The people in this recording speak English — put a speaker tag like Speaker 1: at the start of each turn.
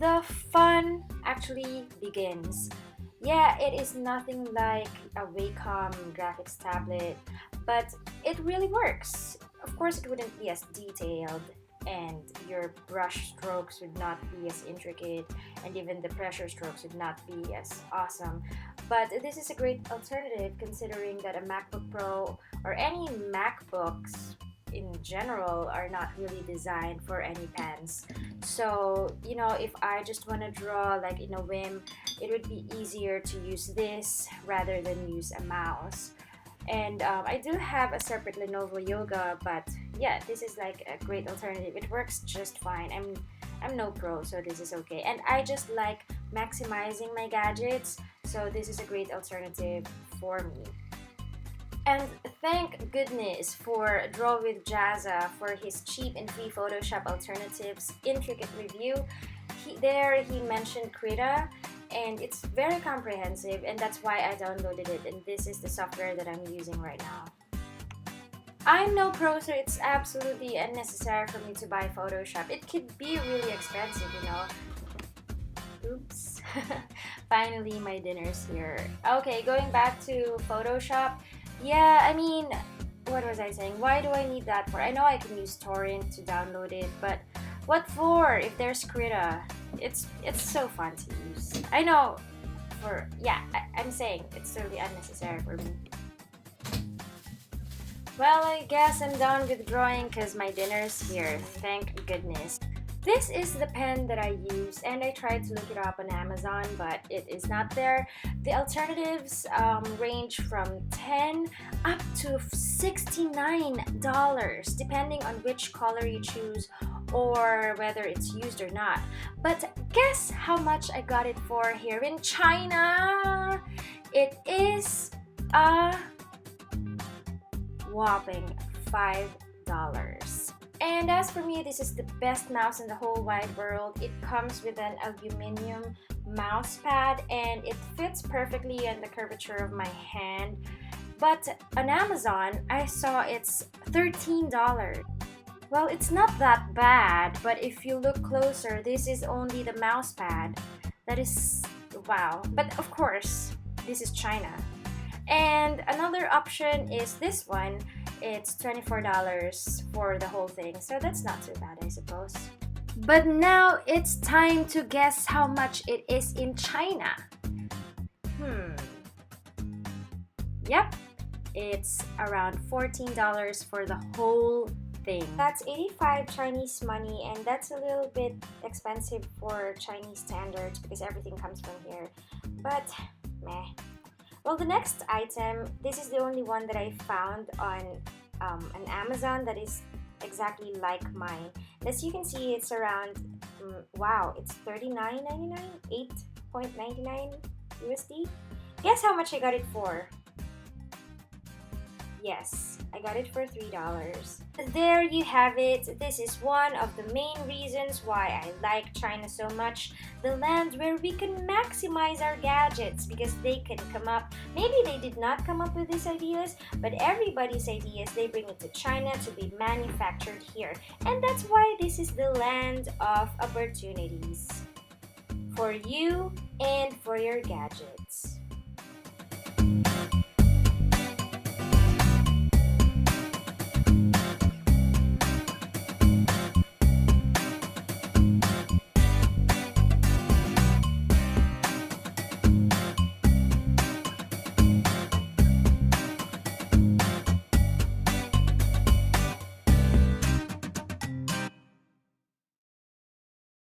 Speaker 1: the fun actually begins. Yeah, it is nothing like a Wacom graphics tablet, but it really works. Of course, it wouldn't be as detailed, and your brush strokes would not be as intricate, and even the pressure strokes would not be as awesome. But this is a great alternative considering that a MacBook Pro or any MacBooks in general are not really designed for any pens. So, if I just want to draw like in a whim, it would be easier to use this rather than use a mouse. And I do have a separate Lenovo Yoga, but yeah, this is like a great alternative. It works just fine. I'm no pro, so this is okay. And I just like maximizing my gadgets, so this is a great alternative for me. And thank goodness for Draw with JAZZA for his cheap and free Photoshop alternatives intricate review. He mentioned Krita, and it's very comprehensive, and that's why I downloaded it, and this is the software that I'm using right now. I'm no pro, so it's absolutely unnecessary for me to buy Photoshop. It could be really expensive. Oops. Finally, my dinner's here. Okay, going back to Photoshop. Yeah, I mean, what was I saying? Why do I need that for? I know I can use torrent to download it, but what for if there's Krita? It's so fun to use. I know I'm saying it's totally unnecessary for me. Well, I guess I'm done with drawing because my dinner's here. Thank goodness. This is the pen that I use, and I tried to look it up on Amazon, but it is not there. The alternatives range from $10 up to $69, depending on which color you choose or whether it's used or not. But guess how much I got it for here in China? It is a whopping $5. And as for me, this is the best mouse in the whole wide world. It comes with an aluminum mouse pad, and it fits perfectly in the curvature of my hand. But on Amazon, I saw it's $13. Well, it's not that bad, but if you look closer, this is only the mouse pad. That is wow. But of course, this is China. And another option is this one. It's $24 for the whole thing, so that's not too bad, I suppose. But now it's time to guess how much it is in China. Yep, it's around $14 for the whole thing. That's 85 Chinese money, and that's a little bit expensive for Chinese standards because everything comes from here. But meh. Well, the next item, this is the only one that I found on Amazon that is exactly like mine. As you can see, it's around, wow, it's $39.99, $8.99 USD. Guess how much I got it for? Yes, I got it for $3. There you have it. This is one of the main reasons why I like China so much. The land where we can maximize our gadgets because they can come up. Maybe they did not come up with these ideas, but everybody's ideas, they bring it to China to be manufactured here. And that's why this is the land of opportunities for you and for your gadgets.